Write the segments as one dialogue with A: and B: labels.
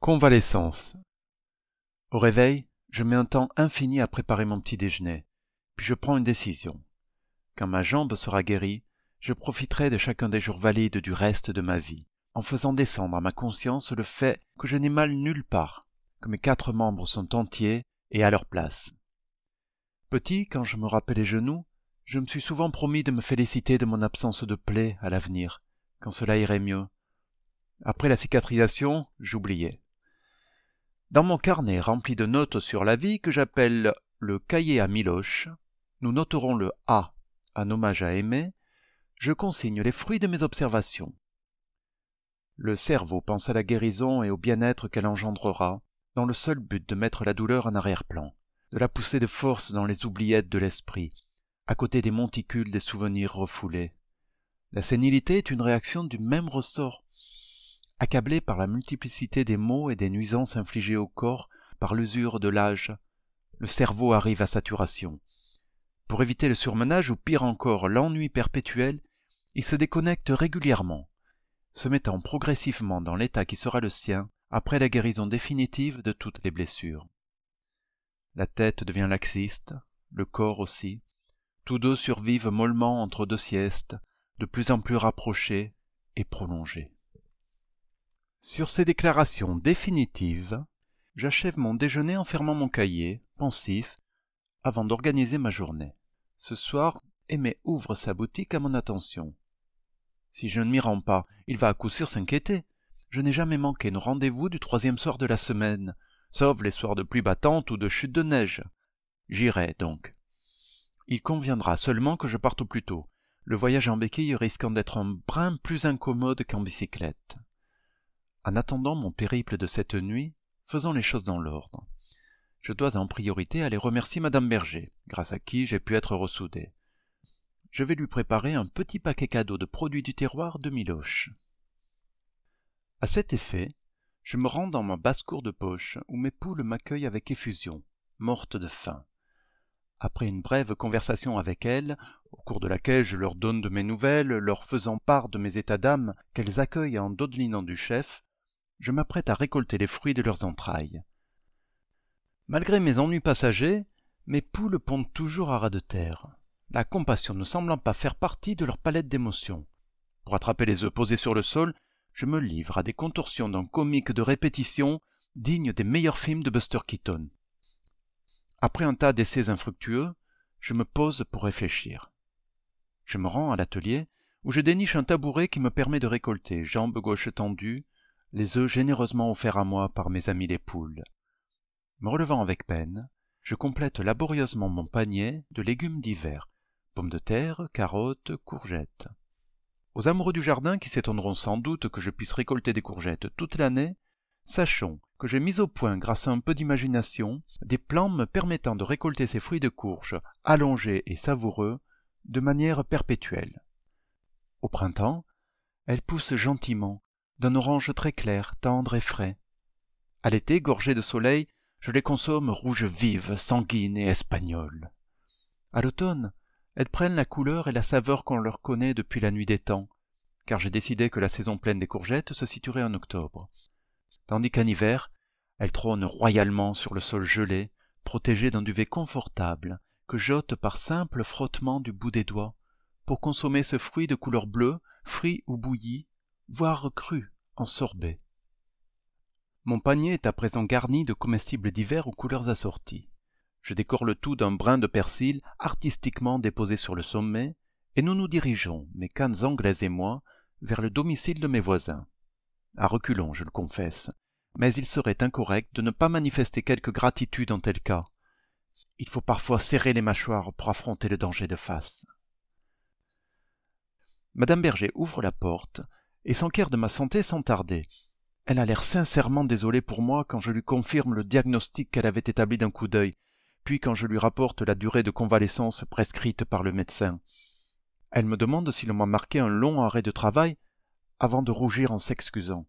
A: Convalescence. Au réveil, je mets un temps infini à préparer mon petit déjeuner, puis je prends une décision. Quand ma jambe sera guérie, je profiterai de chacun des jours valides du reste de ma vie, en faisant descendre à ma conscience le fait que je n'ai mal nulle part, que mes 4 membres sont entiers et à leur place. Petit, quand je me rappelais les genoux, je me suis souvent promis de me féliciter de mon absence de plaie à l'avenir, quand cela irait mieux. Après la cicatrisation, j'oubliais. Dans mon carnet rempli de notes sur la vie que j'appelle le cahier à Miloche, nous noterons le A en hommage à Aimé, je consigne les fruits de mes observations. Le cerveau pense à la guérison et au bien-être qu'elle engendrera, dans le seul but de mettre la douleur en arrière-plan, de la pousser de force dans les oubliettes de l'esprit, à côté des monticules des souvenirs refoulés. La sénilité est une réaction du même ressort. Accablé par la multiplicité des maux et des nuisances infligées au corps par l'usure de l'âge, le cerveau arrive à saturation. Pour éviter le surmenage ou pire encore l'ennui perpétuel, il se déconnecte régulièrement, se mettant progressivement dans l'état qui sera le sien après la guérison définitive de toutes les blessures. La tête devient laxiste, le corps aussi. Tous deux survivent mollement entre 2 siestes, de plus en plus rapprochées et prolongées. Sur ces déclarations définitives, j'achève mon déjeuner en fermant mon cahier, pensif, avant d'organiser ma journée. Ce soir, Aimé ouvre sa boutique à mon attention. Si je ne m'y rends pas, il va à coup sûr s'inquiéter. Je n'ai jamais manqué nos rendez-vous du 3e soir de la semaine, sauf les soirs de pluie battante ou de chute de neige. J'irai donc. Il conviendra seulement que je parte au plus tôt, le voyage en béquille risquant d'être un brin plus incommode qu'en bicyclette. En attendant mon périple de cette nuit, faisons les choses dans l'ordre. Je dois en priorité aller remercier Madame Berger, grâce à qui j'ai pu être ressoudé. Je vais lui préparer un petit paquet cadeau de produits du terroir de Miloche. À cet effet, je me rends dans ma basse-cour de poche, où mes poules m'accueillent avec effusion, mortes de faim. Après une brève conversation avec elles, au cours de laquelle je leur donne de mes nouvelles, leur faisant part de mes états d'âme qu'elles accueillent en dodelinant du chef, je m'apprête à récolter les fruits de leurs entrailles. Malgré mes ennuis passagers, mes poules pondent toujours à ras de terre, la compassion ne semblant pas faire partie de leur palette d'émotions. Pour attraper les œufs posés sur le sol, je me livre à des contorsions d'un comique de répétition digne des meilleurs films de Buster Keaton. Après un tas d'essais infructueux, je me pose pour réfléchir. Je me rends à l'atelier, où je déniche un tabouret qui me permet de récolter, jambe gauche tendue, les œufs généreusement offerts à moi par mes amis les poules. Me relevant avec peine, je complète laborieusement mon panier de légumes divers, pommes de terre, carottes, courgettes. Aux amoureux du jardin qui s'étonneront sans doute que je puisse récolter des courgettes toute l'année, sachons que j'ai mis au point grâce à un peu d'imagination des plans me permettant de récolter ces fruits de courge allongés et savoureux de manière perpétuelle. Au printemps, elles poussent gentiment, d'un orange très clair, tendre et frais. À l'été, gorgées de soleil, je les consomme rouges vives, sanguines et espagnoles. À l'automne, elles prennent la couleur et la saveur qu'on leur connaît depuis la nuit des temps, car j'ai décidé que la saison pleine des courgettes se situerait en octobre. Tandis qu'en hiver, elles trônent royalement sur le sol gelé, protégées d'un duvet confortable, que j'ôte par simple frottement du bout des doigts, pour consommer ce fruit de couleur bleue, frit ou bouilli, voire cru, en sorbet. Mon panier est à présent garni de comestibles divers aux couleurs assorties. Je décore le tout d'un brin de persil artistiquement déposé sur le sommet, et nous nous dirigeons, mes cannes anglaises et moi, vers le domicile de mes voisins. À reculons, je le confesse, mais il serait incorrect de ne pas manifester quelque gratitude en tel cas. Il faut parfois serrer les mâchoires pour affronter le danger de face. Madame Berger ouvre la porte et s'enquiert de ma santé sans tarder. Elle a l'air sincèrement désolée pour moi quand je lui confirme le diagnostic qu'elle avait établi d'un coup d'œil, puis quand je lui rapporte la durée de convalescence prescrite par le médecin. Elle me demande si l'on m'a marqué un long arrêt de travail, avant de rougir en s'excusant.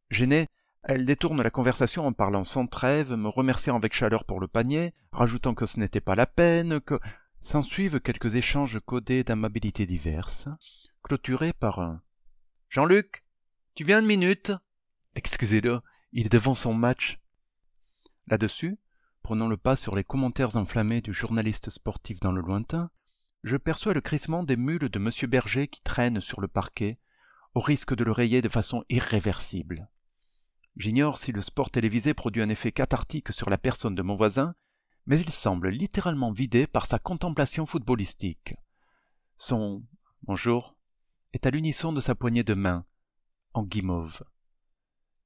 A: Gênée, elle détourne la conversation en parlant sans trêve, me remerciant avec chaleur pour le panier, rajoutant que ce n'était pas la peine, que... S'ensuivent quelques échanges codés d'amabilités diverses, clôturés par un « Jean-Luc, tu viens une minute ?» Excusez-le, Il est devant son match. Là-dessus, prenant le pas sur les commentaires enflammés du journaliste sportif dans le lointain, je perçois le crissement des mules de M. Berger qui traînent sur le parquet, au risque de le rayer de façon irréversible. J'ignore si le sport télévisé produit un effet cathartique sur la personne de mon voisin, mais il semble littéralement vidé par sa contemplation footballistique. Son « bonjour » est à l'unisson de sa poignée de main, en guimauve.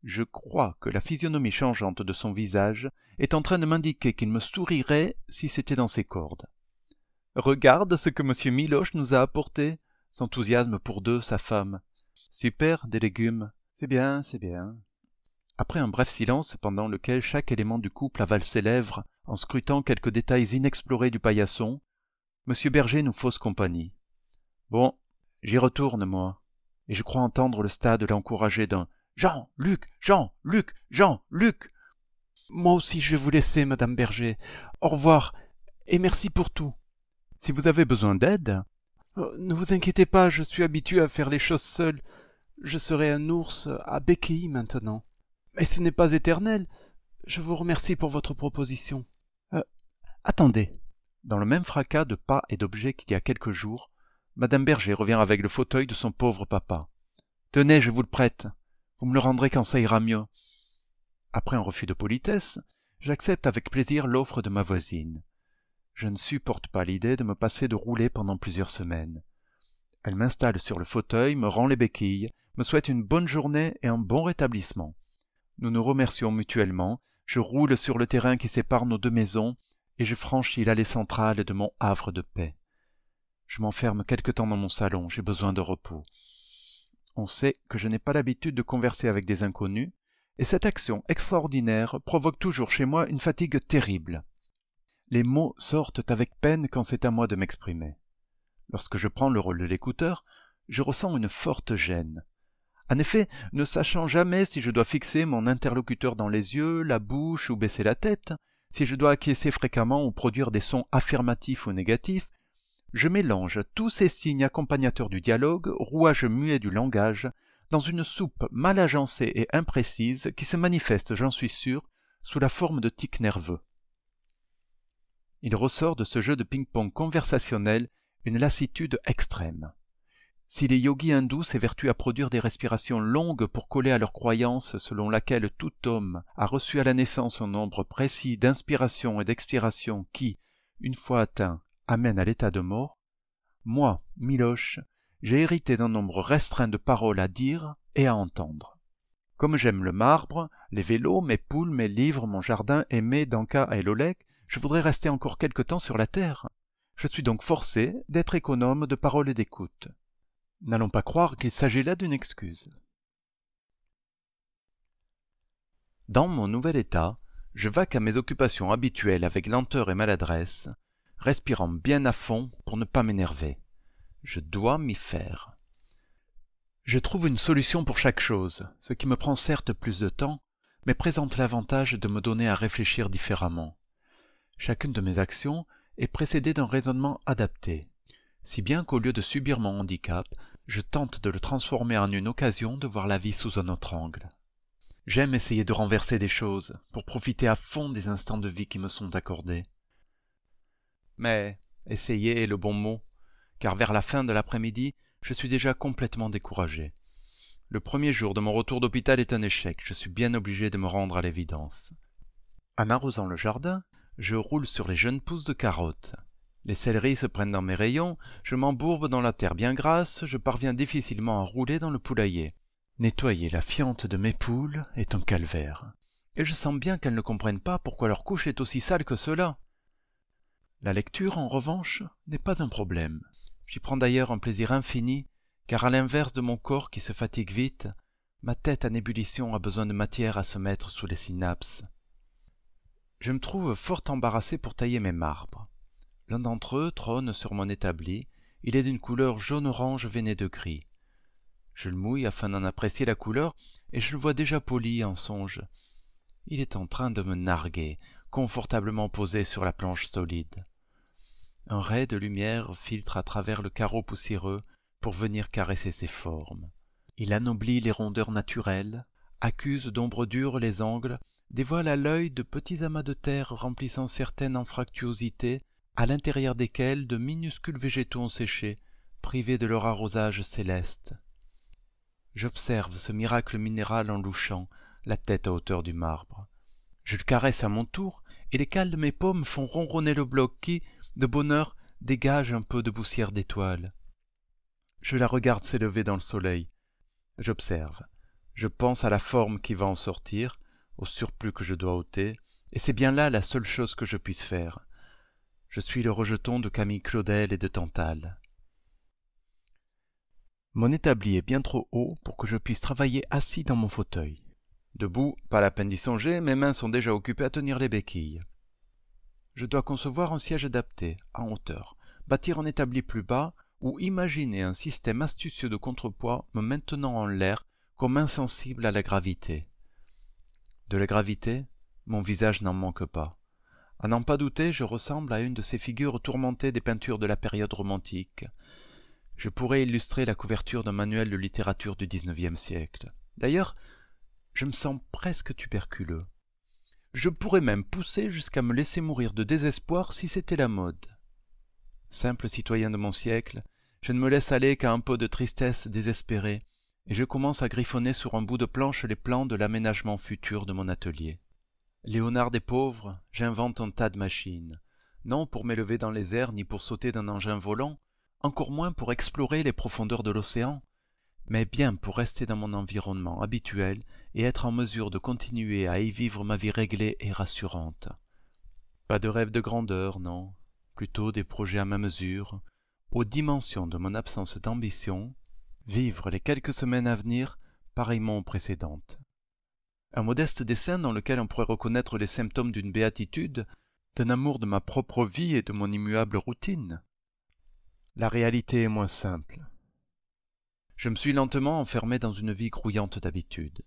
A: Je crois que la physionomie changeante de son visage est en train de m'indiquer qu'il me sourirait si c'était dans ses cordes. « Regarde ce que M. Miloche nous a apporté !» s'enthousiasme pour deux sa femme. « Super, des légumes. C'est bien, c'est bien. » Après un bref silence pendant lequel chaque élément du couple avale ses lèvres en scrutant quelques détails inexplorés du paillasson, M. Berger nous fausse compagnie. Bon, j'y retourne, moi, et je crois entendre le stade l'encourager d'un « Jean-Luc, Jean-Luc, Jean-Luc !» Moi aussi je vais vous laisser, Madame Berger. Au revoir, et merci pour tout. Si vous avez besoin d'aide... ne vous inquiétez pas, je suis habitué à faire les choses seul. Je serai un ours à béquilles maintenant. Mais ce n'est pas éternel. Je vous remercie pour votre proposition. Attendez. Dans le même fracas de pas et d'objets qu'il y a quelques jours, Madame Berger revient avec le fauteuil de son pauvre papa. Tenez, je vous le prête. Vous me le rendrez quand ça ira mieux. Après un refus de politesse, j'accepte avec plaisir l'offre de ma voisine. Je ne supporte pas l'idée de me passer de rouler pendant plusieurs semaines. Elle m'installe sur le fauteuil, me rend les béquilles, me souhaite une bonne journée et un bon rétablissement. Nous nous remercions mutuellement, je roule sur le terrain qui sépare nos deux maisons et je franchis l'allée centrale de mon havre de paix. Je m'enferme quelque temps dans mon salon, j'ai besoin de repos. On sait que je n'ai pas l'habitude de converser avec des inconnus, et cette action extraordinaire provoque toujours chez moi une fatigue terrible. Les mots sortent avec peine quand c'est à moi de m'exprimer. Lorsque je prends le rôle de l'écouteur, je ressens une forte gêne. En effet, ne sachant jamais si je dois fixer mon interlocuteur dans les yeux, la bouche ou baisser la tête, si je dois acquiescer fréquemment ou produire des sons affirmatifs ou négatifs, je mélange tous ces signes accompagnateurs du dialogue, rouages muets du langage, dans une soupe mal agencée et imprécise qui se manifeste, j'en suis sûr, sous la forme de tics nerveux. Il ressort de ce jeu de ping-pong conversationnel une lassitude extrême. Si les yogis hindous s'évertuent à produire des respirations longues pour coller à leur croyance selon laquelle tout homme a reçu à la naissance un nombre précis d'inspiration et d'expiration qui, une fois atteint, amène à l'état de mort, moi, Miloche, j'ai hérité d'un nombre restreint de paroles à dire et à entendre. Comme j'aime le marbre, les vélos, mes poules, mes livres, mon jardin et mes Danka et Lolek, je voudrais rester encore quelque temps sur la terre. Je suis donc forcé d'être économe de paroles et d'écoute. N'allons pas croire qu'il s'agit là d'une excuse. Dans mon nouvel état, je vaque à mes occupations habituelles avec lenteur et maladresse, respirant bien à fond pour ne pas m'énerver. Je dois m'y faire. Je trouve une solution pour chaque chose, ce qui me prend certes plus de temps, mais présente l'avantage de me donner à réfléchir différemment. Chacune de mes actions est précédée d'un raisonnement adapté, si bien qu'au lieu de subir mon handicap, je tente de le transformer en une occasion de voir la vie sous un autre angle. J'aime essayer de renverser des choses, pour profiter à fond des instants de vie qui me sont accordés. Mais essayer est le bon mot, car vers la fin de l'après-midi, je suis déjà complètement découragé. Le premier jour de mon retour d'hôpital est un échec, je suis bien obligé de me rendre à l'évidence. En arrosant le jardin, je roule sur les jeunes pousses de carottes. Les céleris se prennent dans mes rayons, je m'embourbe dans la terre bien grasse, je parviens difficilement à rouler dans le poulailler. Nettoyer la fiente de mes poules est un calvaire. Et je sens bien qu'elles ne comprennent pas pourquoi leur couche est aussi sale que cela. La lecture, en revanche, n'est pas un problème. J'y prends d'ailleurs un plaisir infini, car à l'inverse de mon corps qui se fatigue vite, ma tête en ébullition a besoin de matière à se mettre sous les synapses. Je me trouve fort embarrassé pour tailler mes marbres. L'un d'entre eux trône sur mon établi, il est d'une couleur jaune-orange veinée de gris. Je le mouille afin d'en apprécier la couleur, et je le vois déjà poli en songe. Il est en train de me narguer, confortablement posé sur la planche solide. Un ray de lumière filtre à travers le carreau poussiéreux pour venir caresser ses formes. Il anoblit les rondeurs naturelles, accusent d'ombres dures les angles, dévoilent à l'œil de petits amas de terre remplissant certaines anfractuosités, à l'intérieur desquels de minuscules végétaux ont séché, privés de leur arrosage céleste. J'observe ce miracle minéral en louchant, la tête à hauteur du marbre. Je le caresse à mon tour, et les cales de mes paumes font ronronner le bloc qui, de bonne heure, dégage un peu de poussière d'étoiles. Je la regarde s'élever dans le soleil. J'observe. Je pense à la forme qui va en sortir, au surplus que je dois ôter, et c'est bien là la seule chose que je puisse faire. Je suis le rejeton de Camille Claudel et de Tantale. Mon établi est bien trop haut pour que je puisse travailler assis dans mon fauteuil. Debout, pas la peine d'y songer, mes mains sont déjà occupées à tenir les béquilles. Je dois concevoir un siège adapté, en hauteur, bâtir un établi plus bas, ou imaginer un système astucieux de contrepoids me maintenant en l'air comme insensible à la gravité. De la gravité, mon visage n'en manque pas. À n'en pas douter, je ressemble à une de ces figures tourmentées des peintures de la période romantique. Je pourrais illustrer la couverture d'un manuel de littérature du XIXe siècle. D'ailleurs, je me sens presque tuberculeux. Je pourrais même pousser jusqu'à me laisser mourir de désespoir si c'était la mode. Simple citoyen de mon siècle, je ne me laisse aller qu'à un peu de tristesse désespérée, et je commence à griffonner sur un bout de planche les plans de l'aménagement futur de mon atelier. Léonard des pauvres, j'invente un tas de machines, non pour m'élever dans les airs ni pour sauter d'un engin volant, encore moins pour explorer les profondeurs de l'océan, mais bien pour rester dans mon environnement habituel et être en mesure de continuer à y vivre ma vie réglée et rassurante. Pas de rêve de grandeur, non, plutôt des projets à ma mesure, aux dimensions de mon absence d'ambition, vivre les quelques semaines à venir pareillement aux précédentes. Un modeste dessin dans lequel on pourrait reconnaître les symptômes d'une béatitude, d'un amour de ma propre vie et de mon immuable routine. La réalité est moins simple. Je me suis lentement enfermé dans une vie grouillante d'habitude.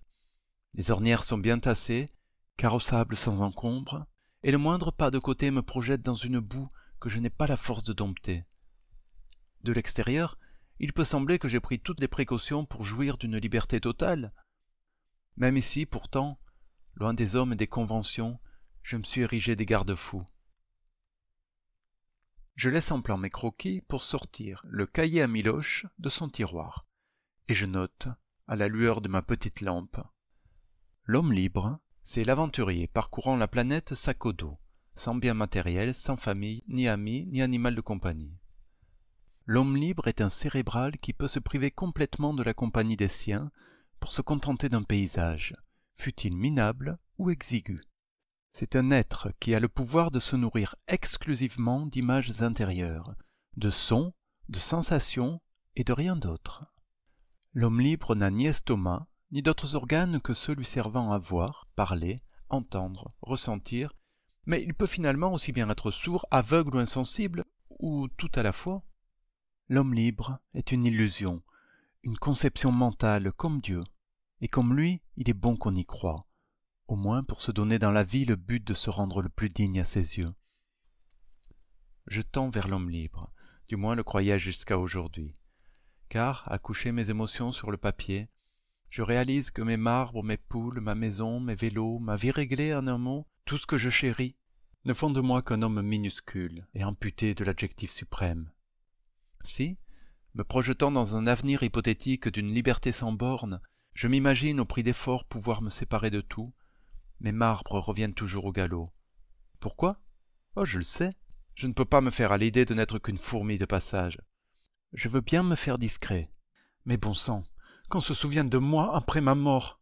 A: Les ornières sont bien tassées, carrossables sans encombre, et le moindre pas de côté me projette dans une boue que je n'ai pas la force de dompter. De l'extérieur, il peut sembler que j'ai pris toutes les précautions pour jouir d'une liberté totale. Même ici, pourtant, loin des hommes et des conventions, je me suis érigé des garde-fous. Je laisse en plan mes croquis pour sortir le cahier à Miloche de son tiroir. Et je note, à la lueur de ma petite lampe. L'homme libre, c'est l'aventurier parcourant la planète sac au dos, sans bien matériel, sans famille, ni amis, ni animal de compagnie. L'homme libre est un cérébral qui peut se priver complètement de la compagnie des siens pour se contenter d'un paysage, fût-il minable ou exigu. C'est un être qui a le pouvoir de se nourrir exclusivement d'images intérieures, de sons, de sensations et de rien d'autre. L'homme libre n'a ni estomac, ni d'autres organes que ceux lui servant à voir, parler, entendre, ressentir, mais il peut finalement aussi bien être sourd, aveugle ou insensible, ou tout à la fois. L'homme libre est une illusion, une conception mentale comme Dieu, et comme lui, il est bon qu'on y croie, au moins pour se donner dans la vie le but de se rendre le plus digne à ses yeux. Je tends vers l'homme libre, du moins le croyais jusqu'à aujourd'hui. Car, à coucher mes émotions sur le papier, je réalise que mes marbres, mes poules, ma maison, mes vélos, ma vie réglée en un mot, tout ce que je chéris, ne font de moi qu'un homme minuscule et amputé de l'adjectif suprême. Si, me projetant dans un avenir hypothétique d'une liberté sans bornes, je m'imagine au prix d'efforts pouvoir me séparer de tout, mes marbres reviennent toujours au galop. Pourquoi? Oh, je le sais, je ne peux pas me faire à l'idée de n'être qu'une fourmi de passage. Je veux bien me faire discret. Mais bon sang, qu'on se souvienne de moi après ma mort.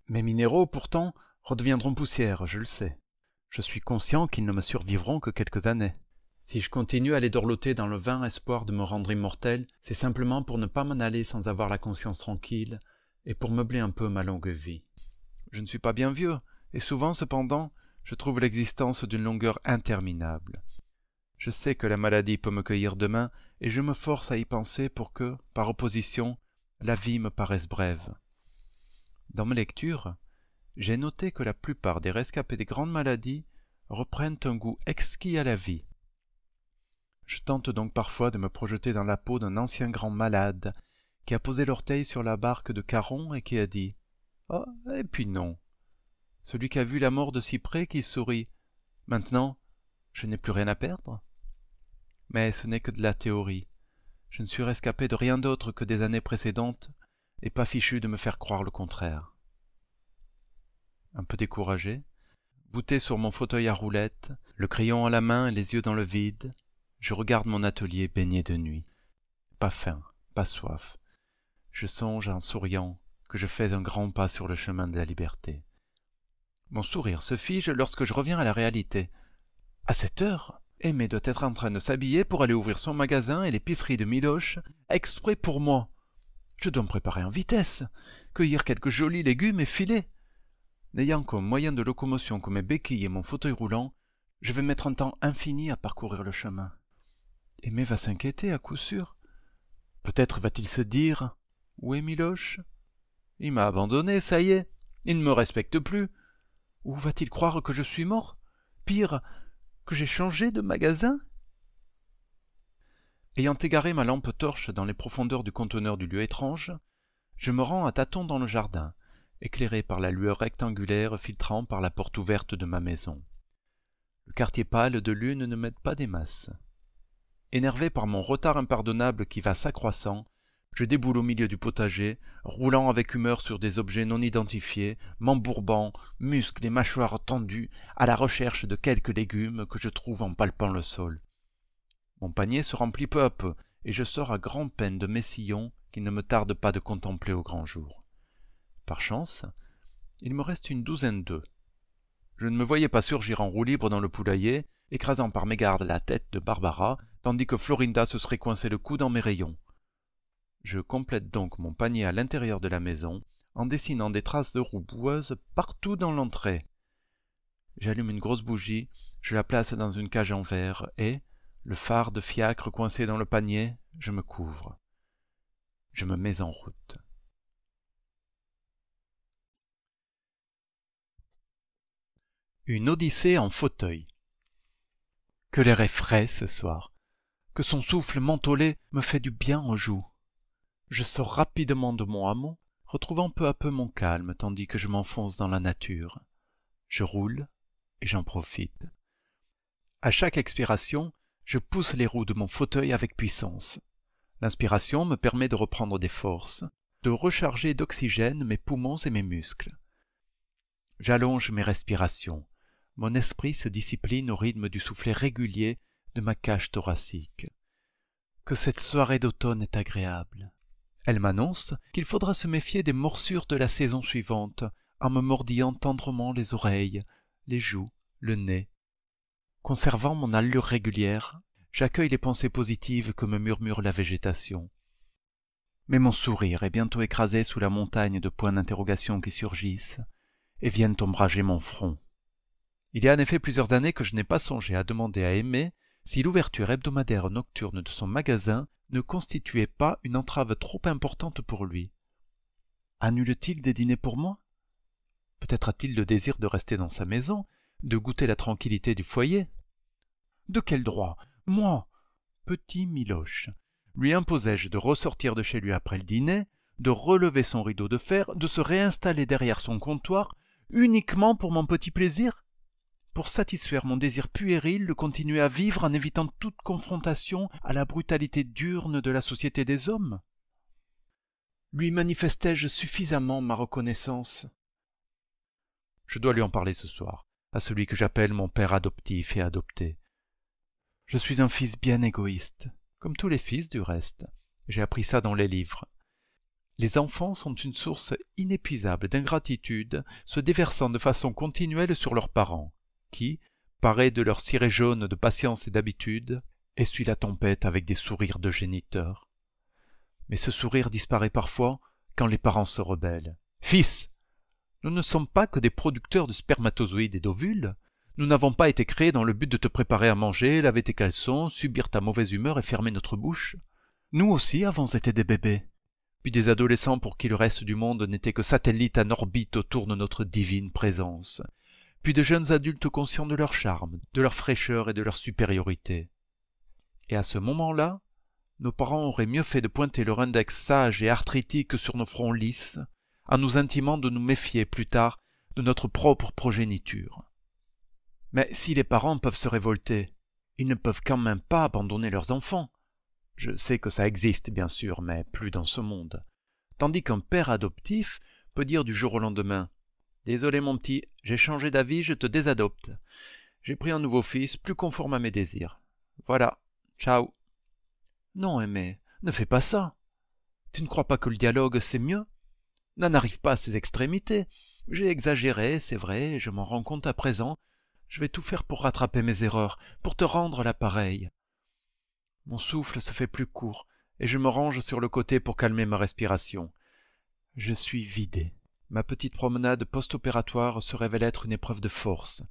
A: Mes minéraux, pourtant, redeviendront poussière, je le sais. Je suis conscient qu'ils ne me survivront que quelques années. Si je continue à les dorloter dans le vain espoir de me rendre immortel, c'est simplement pour ne pas m'en aller sans avoir la conscience tranquille, et pour meubler un peu ma longue vie. Je ne suis pas bien vieux, et souvent, cependant, je trouve l'existence d'une longueur interminable. Je sais que la maladie peut me cueillir demain, et je me force à y penser pour que, par opposition, la vie me paraisse brève. Dans mes lectures, j'ai noté que la plupart des rescapés des grandes maladies reprennent un goût exquis à la vie. Je tente donc parfois de me projeter dans la peau d'un ancien grand malade qui a posé l'orteil sur la barque de Caron et qui a dit « Ah, et puis non. Celui qui a vu la mort de si près qui sourit. Maintenant, je n'ai plus rien à perdre. Mais ce n'est que de la théorie. Je ne suis rescapé de rien d'autre que des années précédentes, et pas fichu de me faire croire le contraire. Un peu découragé, voûté sur mon fauteuil à roulettes, le crayon à la main et les yeux dans le vide, je regarde mon atelier baigné de nuit. Pas faim, pas soif. Je songe en souriant que je fais un grand pas sur le chemin de la liberté. Mon sourire se fige lorsque je reviens à la réalité. À cette heure, Aimé doit être en train de s'habiller pour aller ouvrir son magasin et l'épicerie de Miloche, exprès pour moi. Je dois me préparer en vitesse, cueillir quelques jolis légumes et filer. N'ayant comme moyen de locomotion que mes béquilles et mon fauteuil roulant, je vais mettre un temps infini à parcourir le chemin. Aimé va s'inquiéter à coup sûr. Peut-être va-t-il se dire « Où est Miloche ? Il m'a abandonné, ça y est, il ne me respecte plus. Ou va-t-il croire que je suis mort ? Pire, que j'ai changé de magasin ?» Ayant égaré ma lampe torche dans les profondeurs du conteneur du lieu étrange, je me rends à tâtons dans le jardin, éclairé par la lueur rectangulaire filtrant par la porte ouverte de ma maison. Le quartier pâle de lune ne m'aide pas des masses. Énervé par mon retard impardonnable qui va s'accroissant, je déboule au milieu du potager, roulant avec humeur sur des objets non identifiés, m'embourbant, muscles et mâchoires tendues, à la recherche de quelques légumes que je trouve en palpant le sol. Mon panier se remplit peu à peu, et je sors à grand-peine de mes sillons qu'il ne me tarde pas de contempler au grand jour. Par chance, il me reste une douzaine d'œufs. Je ne me voyais pas surgir en roue libre dans le poulailler, écrasant par mégarde la tête de Barbara, tandis que Florinda se serait coincé le cou dans mes rayons. Je complète donc mon panier à l'intérieur de la maison, en dessinant des traces de roues boueuses partout dans l'entrée. J'allume une grosse bougie, je la place dans une cage en verre et, le phare de fiacre coincé dans le panier, je me couvre. Je me mets en route. Une odyssée en fauteuil. Que l'air est frais ce soir, que son souffle mentholé me fait du bien aux joues. Je sors rapidement de mon hameau, retrouvant peu à peu mon calme tandis que je m'enfonce dans la nature. Je roule et j'en profite. À chaque expiration, je pousse les roues de mon fauteuil avec puissance. L'inspiration me permet de reprendre des forces, de recharger d'oxygène mes poumons et mes muscles. J'allonge mes respirations. Mon esprit se discipline au rythme du soufflet régulier de ma cage thoracique. Que cette soirée d'automne est agréable. Elle m'annonce qu'il faudra se méfier des morsures de la saison suivante, en me mordillant tendrement les oreilles, les joues, le nez. Conservant mon allure régulière, j'accueille les pensées positives que me murmure la végétation. Mais mon sourire est bientôt écrasé sous la montagne de points d'interrogation qui surgissent et viennent ombrager mon front. Il y a en effet plusieurs années que je n'ai pas songé à demander à Aimé si l'ouverture hebdomadaire nocturne de son magasin ne constituait pas une entrave trop importante pour lui. Annule-t-il des dîners pour moi? Peut-être a-t-il le désir de rester dans sa maison, de goûter la tranquillité du foyer. De quel droit, moi, petit Miloche, lui imposais-je de ressortir de chez lui après le dîner, de relever son rideau de fer, de se réinstaller derrière son comptoir, uniquement pour mon petit plaisir? Pour satisfaire mon désir puéril de continuer à vivre en évitant toute confrontation à la brutalité diurne de la société des hommes? Lui manifestais-je suffisamment ma reconnaissance? Je dois lui en parler ce soir, à celui que j'appelle mon père adoptif et adopté. Je suis un fils bien égoïste, comme tous les fils du reste. J'ai appris ça dans les livres. Les enfants sont une source inépuisable d'ingratitude, se déversant de façon continuelle sur leurs parents, qui, parés de leur ciré jaune de patience et d'habitude, essuient la tempête avec des sourires de géniteurs. Mais ce sourire disparaît parfois quand les parents se rebellent. « Fils, nous ne sommes pas que des producteurs de spermatozoïdes et d'ovules. Nous n'avons pas été créés dans le but de te préparer à manger, laver tes caleçons, subir ta mauvaise humeur et fermer notre bouche. Nous aussi avons été des bébés, puis des adolescents pour qui le reste du monde n'était que satellite en orbite autour de notre divine présence, puis de jeunes adultes conscients de leur charme, de leur fraîcheur et de leur supériorité. Et à ce moment-là, nos parents auraient mieux fait de pointer leur index sage et arthritique sur nos fronts lisses, en nous intimant de nous méfier plus tard de notre propre progéniture. Mais si les parents peuvent se révolter, ils ne peuvent quand même pas abandonner leurs enfants. Je sais que ça existe, bien sûr, mais plus dans ce monde. Tandis qu'un père adoptif peut dire du jour au lendemain « Désolé mon petit, j'ai changé d'avis, je te désadopte. J'ai pris un nouveau fils, plus conforme à mes désirs. Voilà, ciao. » Non, Aimé, ne fais pas ça. Tu ne crois pas que le dialogue, c'est mieux? N'en arrive pas à ces extrémités. J'ai exagéré, c'est vrai, je m'en rends compte à présent. Je vais tout faire pour rattraper mes erreurs, pour te rendre l'appareil. Mon souffle se fait plus court, et je me range sur le côté pour calmer ma respiration. Je suis vidé. Ma petite promenade post-opératoire se révèle être une épreuve de force,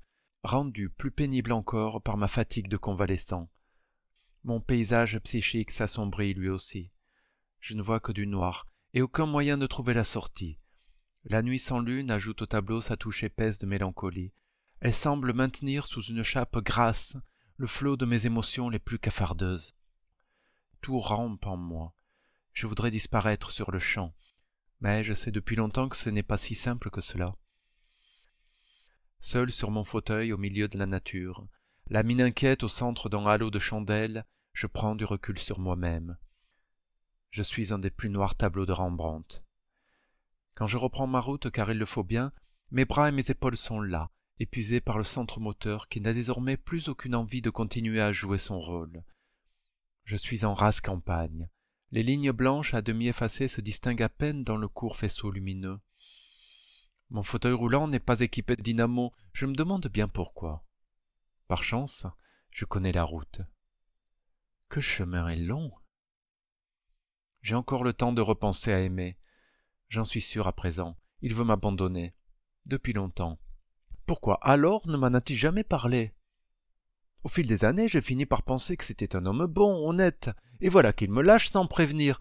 A: rendue plus pénible encore par ma fatigue de convalescent. Mon paysage psychique s'assombrit lui aussi. Je ne vois que du noir, et aucun moyen de trouver la sortie. La nuit sans lune ajoute au tableau sa touche épaisse de mélancolie. Elle semble maintenir sous une chape grasse le flot de mes émotions les plus cafardeuses. Tout rampe en moi. Je voudrais disparaître sur le champ, mais je sais depuis longtemps que ce n'est pas si simple que cela. Seul sur mon fauteuil au milieu de la nature, la mine inquiète au centre d'un halo de chandelle, je prends du recul sur moi-même. Je suis un des plus noirs tableaux de Rembrandt. Quand je reprends ma route, car il le faut bien, mes bras et mes épaules sont là, épuisés par le centre moteur qui n'a désormais plus aucune envie de continuer à jouer son rôle. Je suis en rase campagne. Les lignes blanches à demi effacées se distinguent à peine dans le court faisceau lumineux. Mon fauteuil roulant n'est pas équipé de dynamo, je me demande bien pourquoi. Par chance, je connais la route. Que chemin est long! J'ai encore le temps de repenser à Aimé. J'en suis sûr à présent, il veut m'abandonner. Depuis longtemps. Pourquoi alors ne m'en a-t-il jamais parlé? Au fil des années, j'ai fini par penser que c'était un homme bon, honnête, et voilà qu'il me lâche sans prévenir.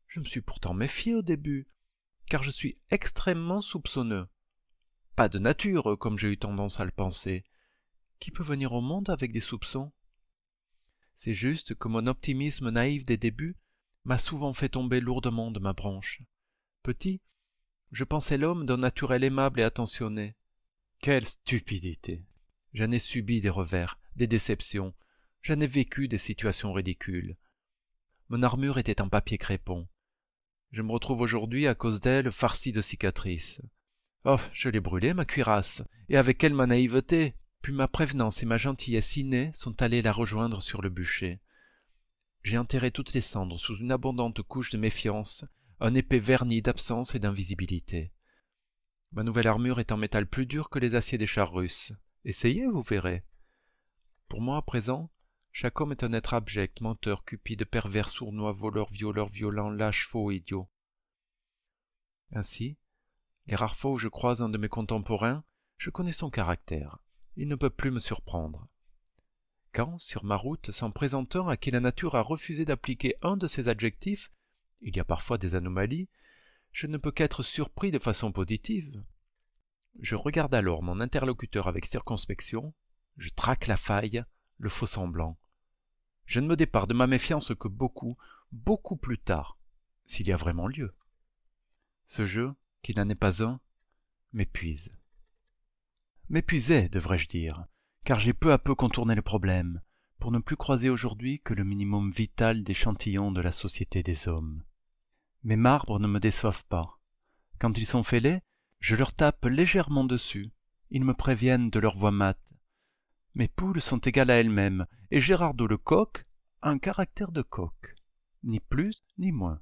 A: Je me suis pourtant méfié au début, car je suis extrêmement soupçonneux. Pas de nature, comme j'ai eu tendance à le penser. Qui peut venir au monde avec des soupçons? C'est juste que mon optimisme naïf des débuts m'a souvent fait tomber lourdement de ma branche. Petit, je pensais l'homme d'un naturel aimable et attentionné. Quelle stupidité! J'en ai subi des revers, des déceptions, j'en ai vécu des situations ridicules. Mon armure était en papier crépon. Je me retrouve aujourd'hui, à cause d'elle, farci de cicatrices. Oh, je l'ai brûlée, ma cuirasse, et avec elle ma naïveté, puis ma prévenance et ma gentillesse innée sont allées la rejoindre sur le bûcher. J'ai enterré toutes les cendres sous une abondante couche de méfiance, un épais vernis d'absence et d'invisibilité. Ma nouvelle armure est en métal plus dur que les aciers des chars russes. Essayez, vous verrez. Pour moi, à présent, chaque homme est un être abject, menteur, cupide, pervers, sournois, voleur, violeur, violent, lâche, faux, idiot. Ainsi, les rares fois où je croise un de mes contemporains, je connais son caractère. Il ne peut plus me surprendre. Quand, sur ma route, s'en présente un à qui la nature a refusé d'appliquer un de ses adjectifs, il y a parfois des anomalies, je ne peux qu'être surpris de façon positive. Je regarde alors mon interlocuteur avec circonspection, je traque la faille, le faux-semblant. Je ne me dépare de ma méfiance que beaucoup, beaucoup plus tard, s'il y a vraiment lieu. Ce jeu, qui n'en est pas un, m'épuise. M'épuisait, devrais-je dire, car j'ai peu à peu contourné le problème, pour ne plus croiser aujourd'hui que le minimum vital d'échantillons de la société des hommes. Mes marbres ne me déçoivent pas. Quand ils sont fêlés, je leur tape légèrement dessus. Ils me préviennent de leur voix mate. Mes poules sont égales à elles-mêmes, et Gérardo le coq a un caractère de coq. Ni plus, ni moins.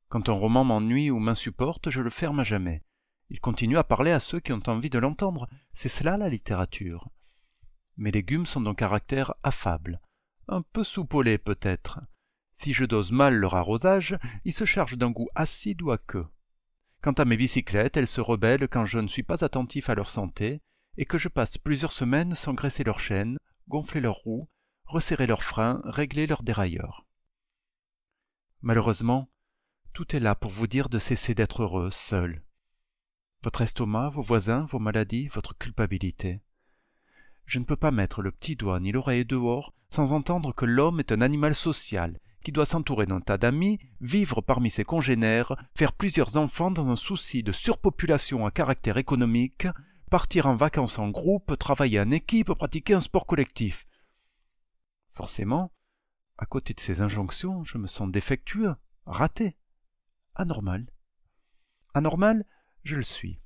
A: Quand un roman m'ennuie ou m'insupporte, je le ferme à jamais. Il continue à parler à ceux qui ont envie de l'entendre. C'est cela la littérature. Mes légumes sont d'un caractère affable. Un peu soupolés peut-être. Si je dose mal leur arrosage, ils se chargent d'un goût acide ou aqueux. Quant à mes bicyclettes, elles se rebellent quand je ne suis pas attentif à leur santé et que je passe plusieurs semaines sans graisser leurs chaînes, gonfler leurs roues, resserrer leurs freins, régler leurs dérailleurs. Malheureusement, tout est là pour vous dire de cesser d'être heureux, seul. Votre estomac, vos voisins, vos maladies, votre culpabilité. Je ne peux pas mettre le petit doigt ni l'oreille dehors sans entendre que l'homme est un animal social, qui doit s'entourer d'un tas d'amis, vivre parmi ses congénères, faire plusieurs enfants dans un souci de surpopulation à caractère économique, partir en vacances en groupe, travailler en équipe, pratiquer un sport collectif. Forcément, à côté de ces injonctions, je me sens défectueux, raté, anormal. Anormal, je le suis.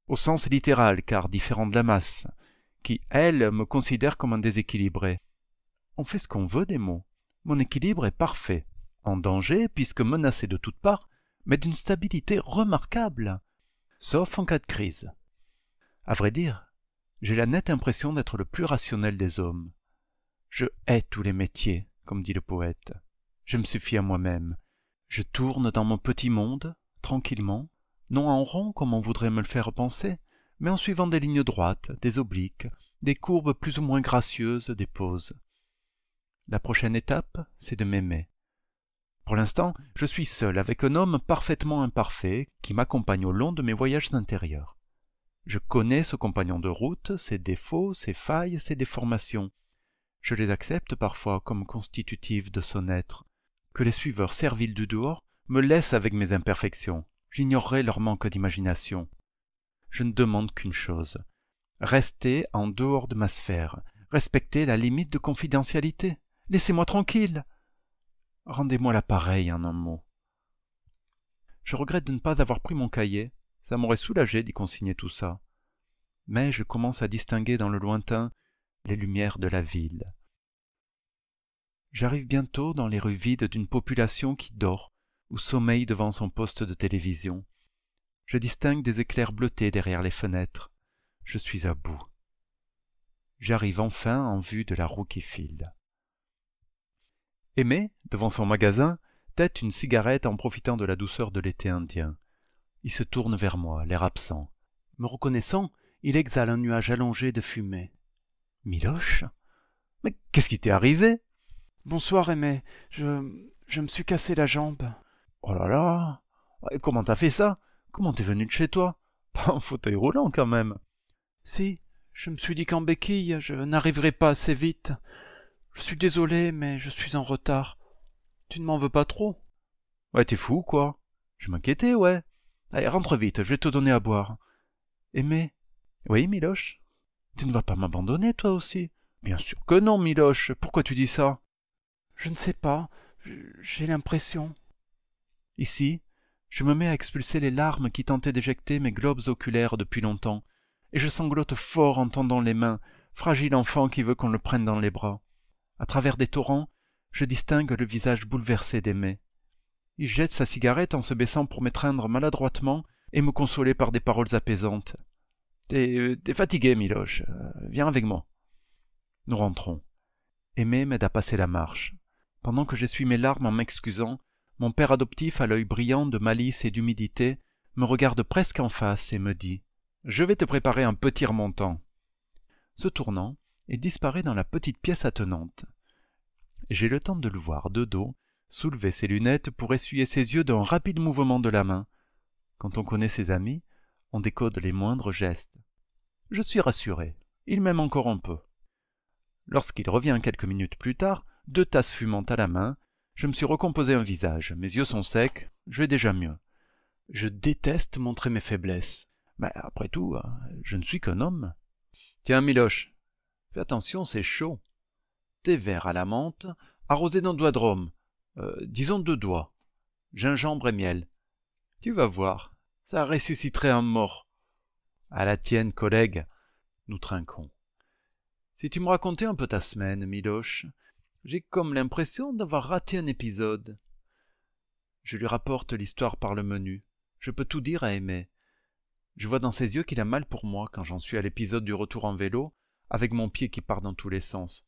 A: Au sens littéral, car différent de la masse, qui, elle, me considère comme un déséquilibré. On fait ce qu'on veut des mots. Mon équilibre est parfait, en danger puisque menacé de toutes parts, mais d'une stabilité remarquable, sauf en cas de crise. À vrai dire, j'ai la nette impression d'être le plus rationnel des hommes. Je hais tous les métiers, comme dit le poète. Je me suffis à moi-même. Je tourne dans mon petit monde, tranquillement, non en rond comme on voudrait me le faire penser, mais en suivant des lignes droites, des obliques, des courbes plus ou moins gracieuses, des pauses. La prochaine étape, c'est de m'aimer. Pour l'instant, je suis seul avec un homme parfaitement imparfait qui m'accompagne au long de mes voyages intérieurs. Je connais ce compagnon de route, ses défauts, ses failles, ses déformations. Je les accepte parfois comme constitutives de son être. Que les suiveurs serviles du dehors me laissent avec mes imperfections. J'ignorerai leur manque d'imagination. Je ne demande qu'une chose. Rester en dehors de ma sphère. Respecter la limite de confidentialité. Laissez-moi tranquille. Rendez-moi l'appareil en un mot. Je regrette de ne pas avoir pris mon cahier. Ça m'aurait soulagé d'y consigner tout ça. Mais je commence à distinguer dans le lointain les lumières de la ville. J'arrive bientôt dans les rues vides d'une population qui dort ou sommeille devant son poste de télévision. Je distingue des éclairs bleutés derrière les fenêtres. Je suis à bout. J'arrive enfin en vue de la roue qui file. Aimé, devant son magasin, tête une cigarette en profitant de la douceur de l'été indien. Il se tourne vers moi, l'air absent. Me reconnaissant, il exhale un nuage allongé de fumée. « Miloche ? Mais qu'est-ce qui t'est arrivé ?»«
B: Bonsoir, Aimé. Je me suis cassé la jambe. »«
A: Oh là là ! Et comment t'as fait ça ? Comment t'es venu de chez toi ? Pas en fauteuil roulant quand même. »«
B: Si, je me suis dit qu'en béquille, je n'arriverai pas assez vite. Je suis désolé, mais je suis en retard. Tu ne m'en veux pas trop ? » ?»«
A: Ouais, t'es fou, quoi. Je m'inquiétais, ouais. Allez, rentre vite, je vais te donner à boire. »« Aimé ? » ?»« Oui, Miloche ? Tu ne vas pas m'abandonner, toi aussi ? » ?»« Bien sûr que non, Miloche. Pourquoi tu dis ça ? » ?»«
B: Je ne sais pas. J'ai l'impression. »
A: Ici, je me mets à expulser les larmes qui tentaient d'éjecter mes globes oculaires depuis longtemps, et je sanglote fort en tendant les mains, fragile enfant qui veut qu'on le prenne dans les bras. À travers des torrents, je distingue le visage bouleversé d'Aimé. Il jette sa cigarette en se baissant pour m'étreindre maladroitement et me consoler par des paroles apaisantes. « T'es fatigué, Miloche. Viens avec moi. » Nous rentrons. Aimé m'aide à passer la marche. Pendant que j'essuie mes larmes en m'excusant, mon père adoptif à l'œil brillant de malice et d'humidité me regarde presque en face et me dit « Je vais te préparer un petit remontant. » Se tournant, il disparaît dans la petite pièce attenante. J'ai le temps de le voir de dos, soulever ses lunettes pour essuyer ses yeux d'un rapide mouvement de la main. Quand on connaît ses amis, on décode les moindres gestes. Je suis rassuré. Il m'aime encore un peu. Lorsqu'il revient quelques minutes plus tard, 2 tasses fumantes à la main, je me suis recomposé un visage. Mes yeux sont secs, je vais déjà mieux. Je déteste montrer mes faiblesses. Mais après tout, je ne suis qu'un homme. Tiens, Miloche, fais attention, c'est chaud. Thé vert à la menthe, arrosé d'un doigt de rhum. Disons 2 doigts. Gingembre et miel. Tu vas voir, ça ressusciterait un mort. À la tienne, collègue, nous trinquons. Si tu me racontais un peu ta semaine, Miloche, j'ai comme l'impression d'avoir raté un épisode. Je lui rapporte l'histoire par le menu. Je peux tout dire à Aimé. Je vois dans ses yeux qu'il a mal pour moi quand j'en suis à l'épisode du retour en vélo, avec mon pied qui part dans tous les sens.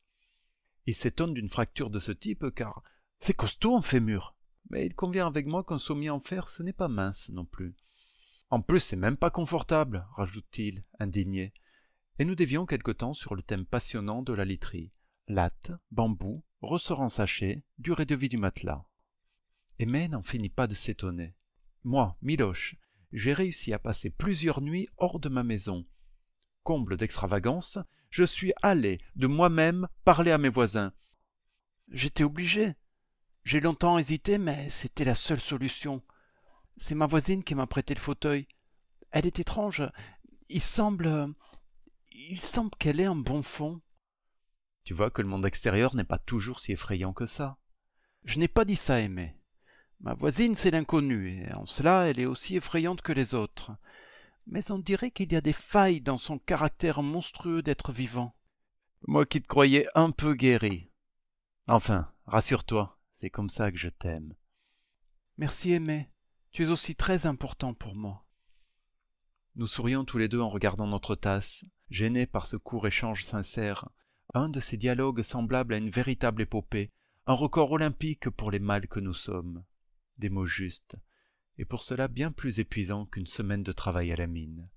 A: Il s'étonne d'une fracture de ce type, car c'est costaud en fémur. Mais il convient avec moi qu'un sommier en fer, ce n'est pas mince non plus. En plus, c'est même pas confortable, rajoute-t-il, indigné. Et nous dévions quelque temps sur le thème passionnant de la literie. Lattes, bambou, ressort en sachet, durée de vie du matelas. Aimé n'en finit pas de s'étonner. Moi, Miloche, j'ai réussi à passer plusieurs nuits hors de ma maison. Comble d'extravagance, je suis allé de moi-même parler à mes voisins. J'étais obligé.
B: J'ai longtemps hésité, mais c'était la seule solution. C'est ma voisine qui m'a prêté le fauteuil. Elle est étrange. Il semble... Il semble qu'elle ait un bon fond.
A: Tu vois que le monde extérieur n'est pas toujours si effrayant que ça.
B: Je n'ai pas dit ça, Aimé. Ma voisine, c'est l'inconnu, et en cela, elle est aussi effrayante que les autres. Mais on dirait qu'il y a des failles dans son caractère monstrueux d'être vivant.
A: Moi qui te croyais un peu guéri. Enfin, rassure-toi, c'est comme ça que je t'aime.
B: Merci, Aimé. Tu es aussi très important pour moi.
A: Nous sourions tous les deux en regardant notre tasse, gênés par ce court échange sincère, un de ces dialogues semblables à une véritable épopée, un record olympique pour les mâles que nous sommes. Des mots justes, et pour cela bien plus épuisants qu'une semaine de travail à la mine.